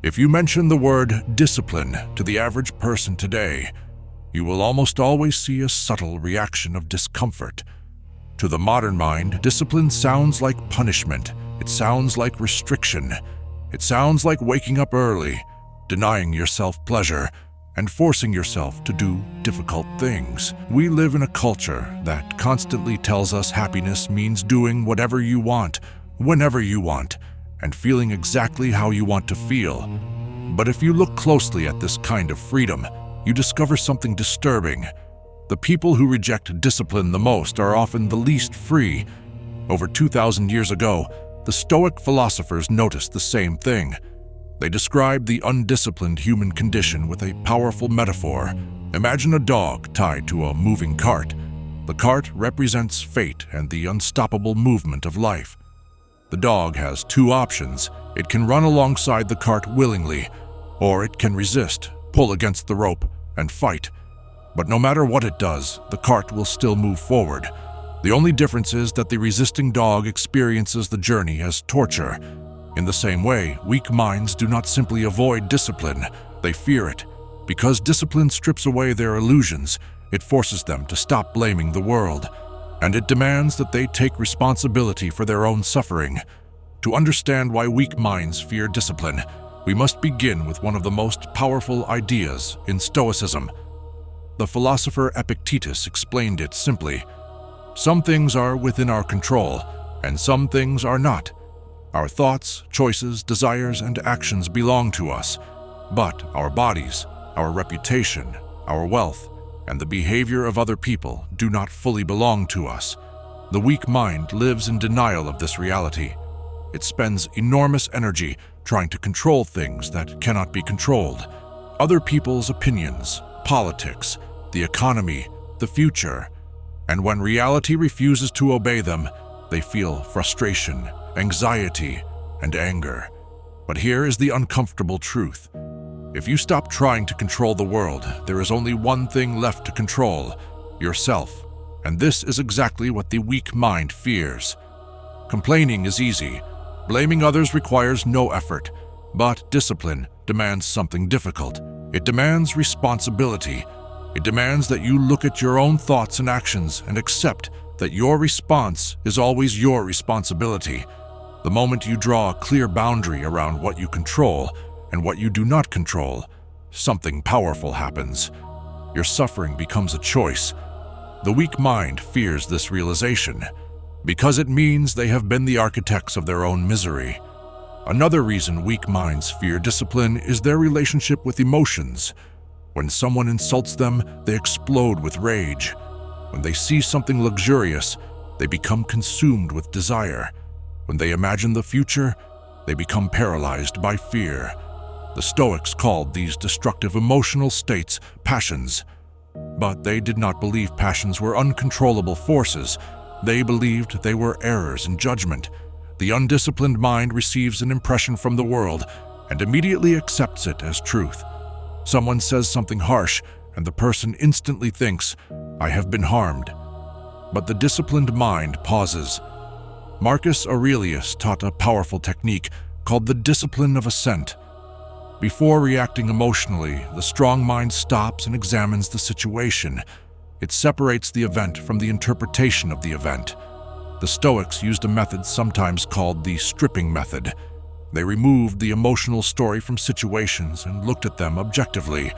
If you mention the word discipline to the average person today, you will almost always see a subtle reaction of discomfort. To the modern mind, discipline sounds like punishment. It sounds like restriction. It sounds like waking up early, denying yourself pleasure, and forcing yourself to do difficult things. We live in a culture that constantly tells us happiness means doing whatever you want, whenever you want, and feeling exactly how you want to feel. But if you look closely at this kind of freedom, you discover something disturbing. The people who reject discipline the most are often the least free. Over 2,000 years ago, the Stoic philosophers noticed the same thing. They described the undisciplined human condition with a powerful metaphor. Imagine a dog tied to a moving cart. The cart represents fate and the unstoppable movement of life. The dog has two options. It can run alongside the cart willingly, or it can resist, pull against the rope, and fight. But no matter what it does, the cart will still move forward. The only difference is that the resisting dog experiences the journey as torture. In the same way, weak minds do not simply avoid discipline, they fear it. Because discipline strips away their illusions, it forces them to stop blaming the world, and it demands that they take responsibility for their own suffering. To understand why weak minds fear discipline, we must begin with one of the most powerful ideas in Stoicism. The philosopher Epictetus explained it simply. Some things are within our control, and some things are not. Our thoughts, choices, desires, and actions belong to us, but our bodies, our reputation, our wealth, and the behavior of other people do not fully belong to us. The weak mind lives in denial of this reality. It spends enormous energy trying to control things that cannot be controlled. Other people's opinions, politics, the economy, the future. And when reality refuses to obey them, they feel frustration, anxiety, and anger. But here is the uncomfortable truth. If you stop trying to control the world, there is only one thing left to control: yourself. And this is exactly what the weak mind fears. Complaining is easy. Blaming others requires no effort. But discipline demands something difficult. It demands responsibility. It demands that you look at your own thoughts and actions and accept that your response is always your responsibility. The moment you draw a clear boundary around what you control and what you do not control, something powerful happens. Your suffering becomes a choice. The weak mind fears this realization because it means they have been the architects of their own misery. Another reason weak minds fear discipline is their relationship with emotions. When someone insults them, they explode with rage. When they see something luxurious, they become consumed with desire. When they imagine the future, they become paralyzed by fear. The Stoics called these destructive emotional states passions. But they did not believe passions were uncontrollable forces. They believed they were errors in judgment. The undisciplined mind receives an impression from the world and immediately accepts it as truth. Someone says something harsh, and the person instantly thinks, "I have been harmed." But the disciplined mind pauses. Marcus Aurelius taught a powerful technique called the discipline of assent. Before reacting emotionally, the strong mind stops and examines the situation. It separates the event from the interpretation of the event. The Stoics used a method sometimes called the stripping method. They removed the emotional story from situations and looked at them objectively.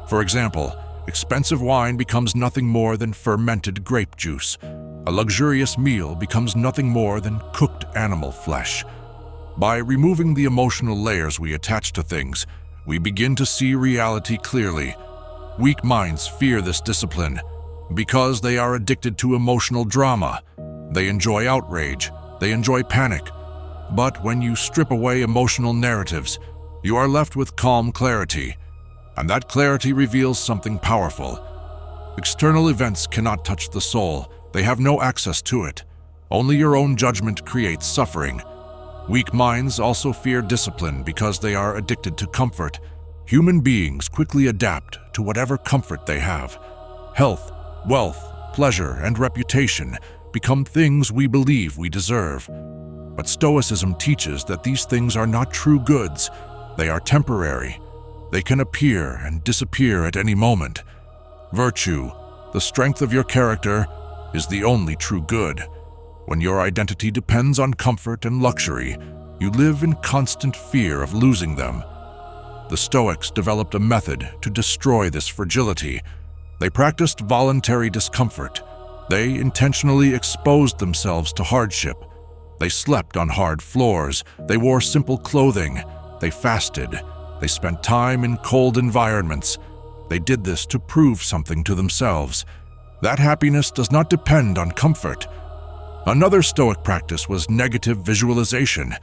For example, expensive wine becomes nothing more than fermented grape juice. A luxurious meal becomes nothing more than cooked animal flesh. By removing the emotional layers we attach to things, we begin to see reality clearly. Weak minds fear this discipline because they are addicted to emotional drama. They enjoy outrage, they enjoy panic. But when you strip away emotional narratives, you are left with calm clarity. And that clarity reveals something powerful. External events cannot touch the soul. They have no access to it. Only your own judgment creates suffering. Weak minds also fear discipline because they are addicted to comfort. Human beings quickly adapt to whatever comfort they have. Health, wealth, pleasure, and reputation become things we believe we deserve. But Stoicism teaches that these things are not true goods. They are temporary. They can appear and disappear at any moment. Virtue, the strength of your character, is the only true good. When your identity depends on comfort and luxury, you live in constant fear of losing them. The Stoics developed a method to destroy this fragility. They practiced voluntary discomfort. They intentionally exposed themselves to hardship. They slept on hard floors. They wore simple clothing. They fasted. They spent time in cold environments. They did this to prove something to themselves. That happiness does not depend on comfort. Another Stoic practice was negative visualization.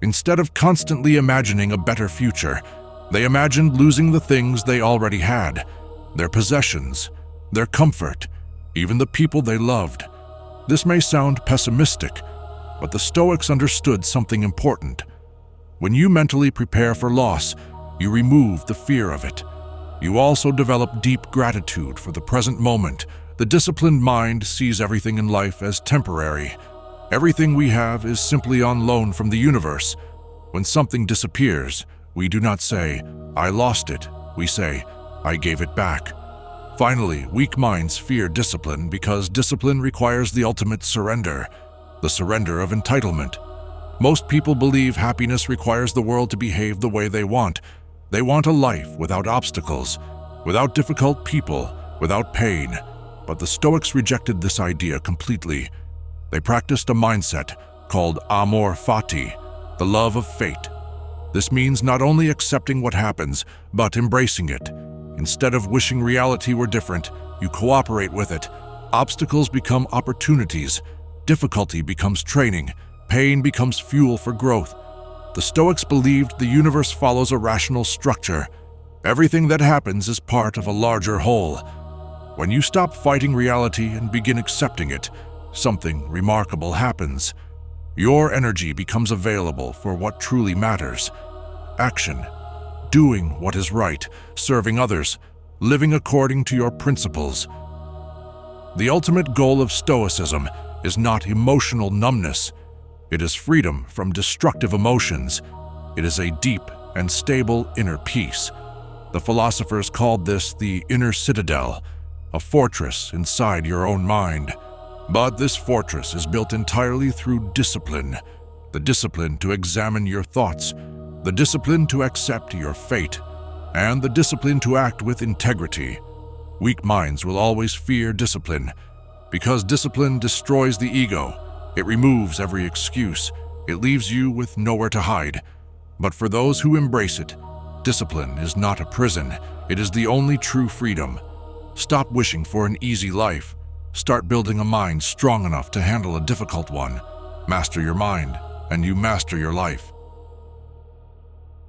Instead of constantly imagining a better future, they imagined losing the things they already had, their possessions, their comfort, even the people they loved. This may sound pessimistic, but the Stoics understood something important. When you mentally prepare for loss, you remove the fear of it. You also develop deep gratitude for the present moment. The disciplined mind sees everything in life as temporary. Everything we have is simply on loan from the universe. When something disappears, we do not say, "I lost it." We say, "I gave it back." Finally, weak minds fear discipline because discipline requires the ultimate surrender, the surrender of entitlement. Most people believe happiness requires the world to behave the way they want. They want a life without obstacles, without difficult people, without pain. But the Stoics rejected this idea completely. They practiced a mindset called amor fati, the love of fate. This means not only accepting what happens, but embracing it. Instead of wishing reality were different, you cooperate with it. Obstacles become opportunities. Difficulty becomes training. Pain becomes fuel for growth. The Stoics believed the universe follows a rational structure. Everything that happens is part of a larger whole. When you stop fighting reality and begin accepting it, something remarkable happens. Your energy becomes available for what truly matters. Action, doing what is right, serving others, living according to your principles. The ultimate goal of Stoicism is not emotional numbness. It is freedom from destructive emotions. It is a deep and stable inner peace. The philosophers called this the inner citadel, a fortress inside your own mind. But this fortress is built entirely through discipline, the discipline to examine your thoughts, the discipline to accept your fate, and the discipline to act with integrity. Weak minds will always fear discipline, because discipline destroys the ego. It removes every excuse. It leaves you with nowhere to hide. But for those who embrace it, discipline is not a prison. It is the only true freedom. Stop wishing for an easy life. Start building a mind strong enough to handle a difficult one. Master your mind, and you master your life.